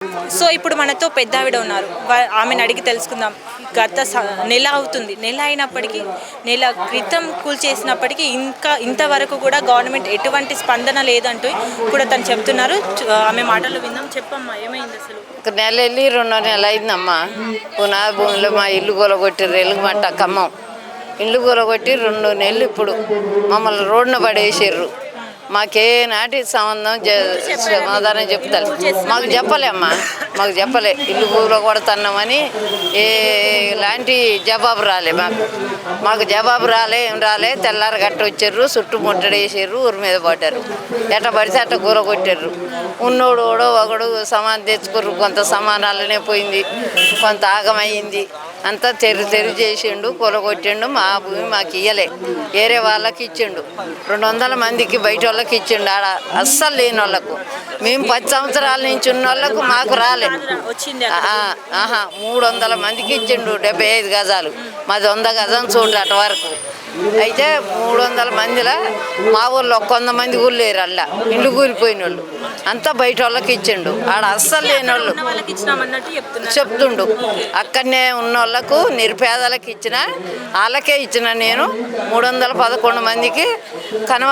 So ఇప్పుడు మనతో పెద్ద ఆవిడ ఉన్నారు. ఆమెను అడిగి తెలుసుకుందాం. నెల అవుతుంది. నెల అయినప్పటికీ, నెల క్రితం కూల్చేసినప్పటికీ ఇంతవరకు కూడా గవర్నమెంట్ ఎటువంటి స్పందన లేదంటూ కూడా తను చెప్తున్నారు. ఆమె మాటలు విందాం. చెప్పమ్మా, ఏమైంది అసలు? నెల వెళ్ళి 2 నెలలు అయిందమ్మా. పునాది భూమిలో మా ఇల్లు కూలగొట్టిర్రు. ఎలుగుమట్ట ఖమ్మం ఇల్లు కూలగొట్టి 2 నెలలు ఇప్పుడు మమ్మల్ని రోడ్డున పడేసారు. మాకే నాటి సంబంధం సమాధానం చెప్తారు. మాకు చెప్పలేమ్మా, మాకు చెప్పలే. ఇల్లు కూల కొడుతున్నామని ఎలాంటి జవాబు రాలే. మాకు జవాబు రాలే, ఏం రాలే. తెల్లారి గట్ట వచ్చారు, చుట్టూ ముట్టడేసారు, ఊరి మీద పడ్డారు. ఎట్ట పడితే అట్ట కూర కొట్టారు. ఉన్నోడు ఒకడు సమానం తెచ్చుకోరు. కొంత సమానాలనే పోయింది, కొంత ఆగమయ్యింది. అంతా తెరు చేసిండు, కూలగొట్టిండు. మా భూమి మాకు ఇయ్యలే, వేరే వాళ్ళకి ఇచ్చిండు. 200 మందికి బయట వాళ్ళకి ఇచ్చిండు. ఆడ అస్సలు లేని వాళ్ళకు. మేము 10 సంవత్సరాల నుంచి ఉన్న వాళ్ళకు మాకు రాలే. 300 మందికి ఇచ్చిండు 75 గజాలు. మాది 100 గజం చూడు అటు వరకు. అయితే 300 మందిలో మా ఊళ్ళో 100 మంది కూడా లేరు. అలా ఇల్లు కూలిపోయిన వాళ్ళు అంతా బయట వాళ్ళకి ఇచ్చిండు. ఆడ అస్సలు లేని వాళ్ళు చెప్తుండు. అక్కడనే ఉన్న వాళ్ళకు నిరుపేదలకు ఇచ్చిన, వాళ్ళకే ఇచ్చిన. నేను 311 మందికి కనుమ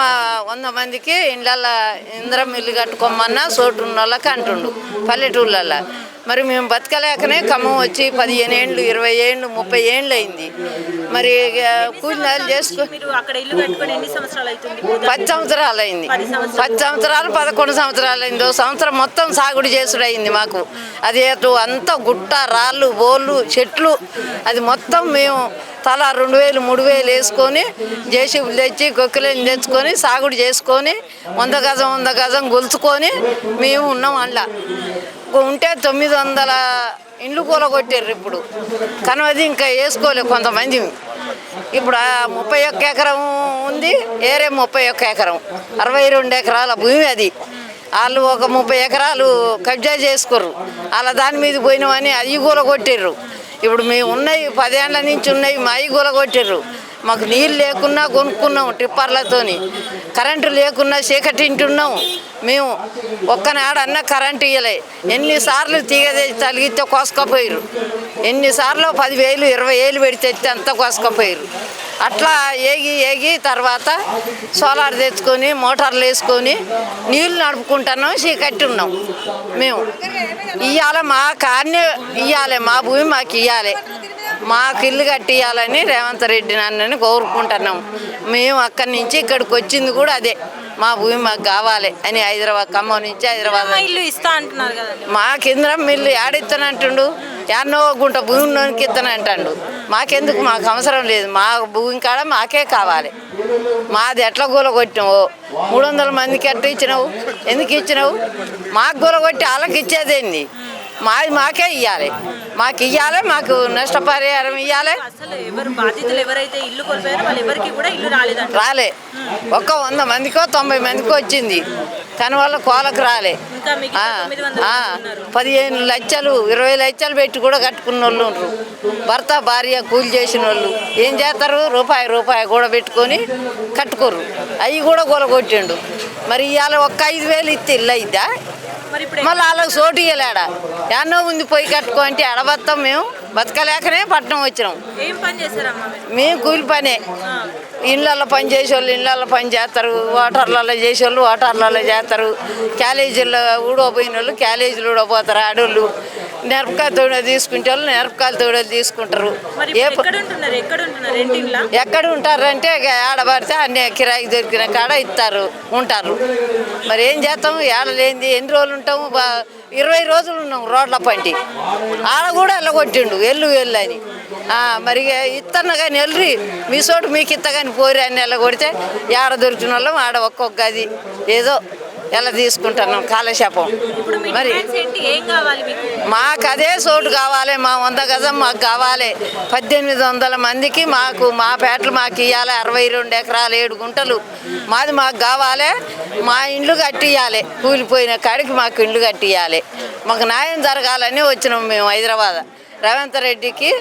100 మందికి ఇండ్ల ఇంద్రం ఇల్లు కట్టుకోమన్నా చోటు ఉన్న వాళ్ళకి అంటుండు పల్లెటూళ్ళల్లో. మరి మేము బతకలేకనే ఖమ్మం వచ్చి 15 ఏళ్ళు, 20 ఏళ్ళు, 30 ఏళ్ళు అయింది. మరి కూలీనాలు చేసుకో 10 సంవత్సరాలు అయింది. 10 సంవత్సరాలు 11 సంవత్సరాలు అయింది. 1 సంవత్సరం మొత్తం సాగుడు చేసుడు అయింది మాకు. అది అంతా గుట్ట, రాళ్ళు, బోళ్ళు, చెట్లు, అది మొత్తం మేము తలా 2000, 3000 వేసుకొని జేసీబీలు తెచ్చి గొక్కిలేని తెచ్చుకొని సాగుడు చేసుకొని 100 గజం గొలుచుకొని మేము ఉన్నాం. అందులో ఉంటే 900 ఇండ్లు కూలగొట్టారు ఇప్పుడు. కానీ అది ఇంకా వేసుకోలేదు కొంతమంది. ఇప్పుడు 31 ఎకరం ఉంది, ఏరే 31 ఎకరం, 62 ఎకరాల భూమి అది. వాళ్ళు ఒక 30 ఎకరాలు కబ్జా చేసుకోరు. అలా దాని మీద పోయినామని అవి కూలగొట్టారు. ఇప్పుడు మేము ఉన్నాయి 10 ఏళ్ళ నుంచి ఉన్నాయి, మా అవి కూలగొట్టారు. మాకు నీళ్ళు లేకున్నా కొనుక్కున్నాం టిప్పర్లతోని, కరెంటు లేకున్నా చీకటింటున్నాం. మేము ఒక్కనాడన్నా కరెంటు ఇవ్వలే. ఎన్నిసార్లు తీగ తలిగితే కోసుకపోయారు. ఎన్నిసార్లు 10,000, 20,000 పెడితే అంతా కోసుకపోయారు. అట్లా ఏగి తర్వాత సోలార్ తెచ్చుకొని మోటార్లు వేసుకొని నీళ్ళు నడుపుకుంటున్నాం. చీకట్టి ఉన్నాం మేము. ఇవ్వాలి మా కార్ని ఇవ్వాలి, మా భూమి మాకు ఇవ్వాలి, మాకు ఇల్లు కట్టియాలని రేవంత్ రెడ్డి నన్నని కోరుకుంటున్నాం. మేము అక్కడి నుంచి ఇక్కడికి వచ్చింది కూడా అదే, మా భూమి మాకు కావాలి అని. హైదరాబాద్, ఖమ్మం నుంచి హైదరాబాద్ ఇల్లు ఇస్తా అంటున్నారు కదా. మా కేంద్రం ఇల్లు ఆడిస్తానంటుండు. ఎన్నో గుంట భూమిలోనికి ఇస్తానంటాడు. మాకెందుకు, మాకు అవసరం లేదు. మా భూమి కాడ మాకే కావాలి. మాది ఎట్లా కూలగొట్టినావు? 300 మందికి ఎట్లా ఇచ్చినావు? ఎందుకు ఇచ్చినావు? మాకు కూలగొట్టి వాళ్ళకి ఇచ్చేదేంది? మాది మాకే ఇవ్వాలి, మాకు ఇవ్వాలి, మాకు నష్టపరిహారం ఇవ్వాలి. రాలే. ఒక్క 100 మందికో 90 మందికో వచ్చింది, కానీ వాళ్ళ కోలకు రాలే. 15 లక్షలు 20 లక్షలు పెట్టి కూడా కట్టుకున్న వాళ్ళు ఉంటారు. భర్త భార్య కూలి చేసిన వాళ్ళు ఏం చేస్తారు? రూపాయి కూడా పెట్టుకొని కట్టుకోరు. అవి కూడా కూలగొట్టిండు. మరి ఇవాళ ఒక్క 5,000 ఇస్తే ఇల్లు అయిద్దా? మళ్ళీ వాళ్ళకి చోటు ఇవ్వలేడా? ఎన్నో ఉంది పోయి కట్టుకో అంటే ఎడబత్తాం. మేము బతకలేకనే పట్టణం వచ్చినాం. మేము కూలి పనే. ఇళ్ళల్లో పని చేసేవాళ్ళు ఇళ్ళల్లో పని చేస్తారు, వాటర్లలో చేసేవాళ్ళు వాటర్లలో చేస్తారు, క్యాలేజీల్లో ఊడోపోయిన వాళ్ళు క్యాలేజీలు ఊడపోతారు. ఆడోళ్ళు మిరపకాయ తోడ తీసుకుంటే వాళ్ళు మిరపకాయల తోడలు తీసుకుంటారు. ఎక్కడ ఉంటారంటే ఆడబడితే అన్ని కిరాయికి దొరికిన కాడ ఇస్తారు, ఉంటారు. మరి ఏం చేస్తాం? ఏడలేంది ఎన్ని రోజులు ఉంటాము? 20 రోజులు ఉన్నాం రోడ్ల పంటి. ఆడ కూడా వెళ్ళగొట్టిండు ఎల్లు అని. మరి ఇత్తన్న కానీ వెళ్ళి మీ చోటు మీకు ఇత్త కానీ పోరి అని వెళ్ళగొడితే ఏడ దొరికిన వాళ్ళం ఆడ ఒక్కొక్క గది ఏదో ఎలా తీసుకుంటున్నాం కాలక్షేపం. మరి మాకు అదే చోటు కావాలి, మా 100 గజం మాకు కావాలి. 1800 మందికి మాకు మా పేటలు మాకు ఇవ్వాలి. 62 ఎకరాలు 7 గుంటలు మాది మాకు కావాలి. మా ఇండ్లు కట్టియాలి, కూలిపోయిన కాడికి మాకు ఇండ్లు కట్టియాలి. మాకు న్యాయం జరగాలని వచ్చినాం మేము హైదరాబాద్. రేవంత్ రెడ్డికి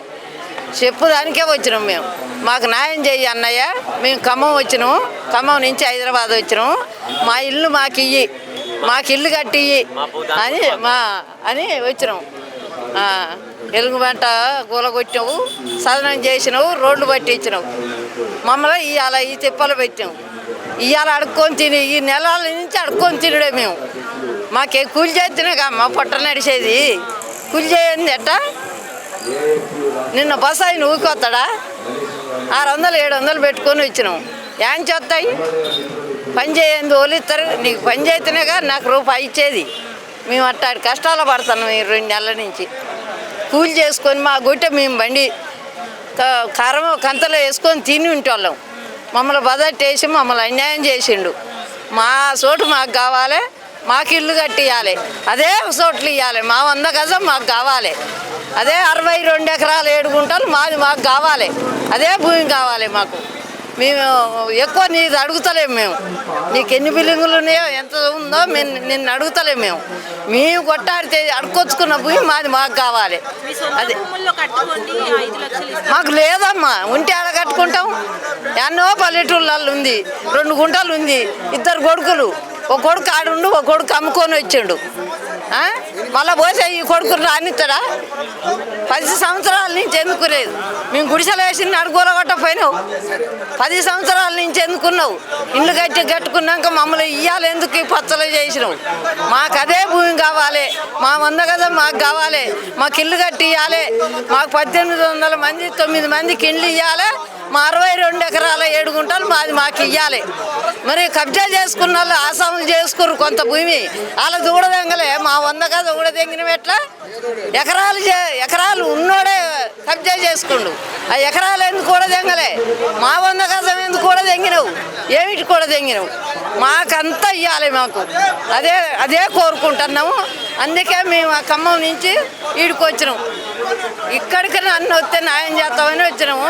చెప్పుదానికే వచ్చినాం మేము. మాకు న్యాయం చెయ్యి అన్నయ్య. మేము ఖమ్మం వచ్చినాము, ఖమ్మం నుంచి హైదరాబాద్ వచ్చినాము. మా ఇల్లు మాకు ఇయ్యి, మాకు ఇల్లు కట్టి అని వచ్చినాం. ఎలుగుబంట కూలగొట్టినావు, సదనం చేసినావు, రోడ్లు పట్టించినావు, మమ్మల్ని ఇవాళ ఈ తిప్పలు పెట్టాము. ఇవాళ అడుక్కొని తిని ఈ నెలల నుంచి అడుక్కొని తినడే మేము. మాకే కూలి చేస్తేనేగా మా పొట్ట నడిచేది. కూలి చేయండి ఎట్టా? నిన్న బస్ ఆయన ఊకొస్తాడా? 600 700 పెట్టుకొని వచ్చినాం. ఏం చేస్తాయి? పని చేయండి ఓలిస్తారు. నీకు పని చేస్తేనేగా నాకు రూపాయి ఇచ్చేది. మేము అట్టాడి కష్టాలు పడుతున్నాం ఈ 2 నెలల నుంచి. కూలి చేసుకొని మా గుట్ట మేము బండి కారం కంతలో వేసుకొని తిని ఉంటోళ్ళం. మమ్మల్ని బదట్టేసి మమ్మల్ని అన్యాయం చేసిండు. మా చోటు మాకు కావాలి, మాకు ఇల్లు కట్టియాలి, అదే చోట్లు ఇవ్వాలి. మా 100 గజం మాకు కావాలి, అదే 62 ఎకరాలు 7 గుంటలు మాకు కావాలి, అదే భూమి కావాలి మాకు. మేము ఎక్కువ నీది అడుగుతలేము. నీకు ఎన్ని బిల్డింగులు ఉన్నాయో ఎంత ఉందో నిన్ను అడుగుతలేము. మేము కొట్టాడితే అడుకొచ్చుకున్న భూమి మాకు కావాలి. అది మాకు లేదమ్మా. ఉంటే ఆడ కట్టుకుంటాం. ఎన్నో పల్లెటూళ్ళల్లో ఉంది, 2 గుంటలు ఉంది, 2 కొడుకులు. ఒక కొడుకు ఆడుండు, ఒక కొడుకు అమ్ముకొని వచ్చిండు. మళ్ళీ పోసే ఈ కొడుకుని రానిస్తాడా? 10 సంవత్సరాల నుంచి ఎందుకులేదు. మేము గుడిసెలు వేసి అడుగుల కొట్టపోయినావు. 10 సంవత్సరాల నుంచి ఎందుకున్నావు? ఇల్లు కట్టుకున్నాక మమ్మల్ని ఇయ్యాలి ఎందుకు పచ్చలు చేసినావు? మాకు అదే భూమి కావాలి, మా 100 గజం మాకు కావాలి, మాకు ఇల్లు కట్టి ఇవ్వాలి. మాకు 1800 మంది 9 మందికి ఇల్లు ఇవ్వాలి. మా 62 ఎకరాల 7 గుంటలు మాకు ఇవ్వాలి. మరి కబ్జా చేసుకున్న వాళ్ళు ఆసాములు చేసుకురు కొంత భూమి. వాళ్ళ దూడదెంగలే మా 100 గజం కూడా దెంగినవి ఎట్లా? ఎకరాలు ఉన్నోడే కబ్జా చేసుకుండు. ఆ ఎకరాలు ఎందుకు కూడా దెంగలే? మా 100 గజం ఎందుకు కూడా దెంగినవు? ఏమిటి కూడా దెంగినవు? మాకంతా ఇవ్వాలి. మాకు అదే కోరుకుంటున్నాము. అందుకే మేము ఆ ఖమ్మం నుంచి ఈడికి వచ్చినాం. ఇక్కడికి నన్ను వస్తే న్యాయం చేస్తామని వచ్చినాము.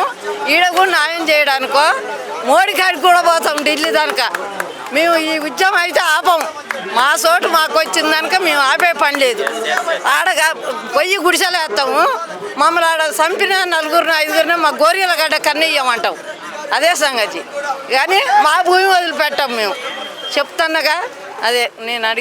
ఈడ కూడా న్యాయం చేయడానికో మోడీ కాడికి కూడా పోతాం, ఢిల్లీ దానిక. మేము ఈ ఉద్యమం అయితే ఆపం. మా చోటు మాకు వచ్చిన దానిక మేము ఆపే పని లేదు. ఆడగా పొయ్యి గుడిసెలు వేస్తాము. మమ్మల్ని ఆడ చంపిన 4 5 మా గోరియల గడ్డ కన్నయ్యమంటాం. అదే సంగతి. కానీ మా భూమి వదిలిపెట్టాం మేము. చెప్తాన్నగా అదే నేను అడిగి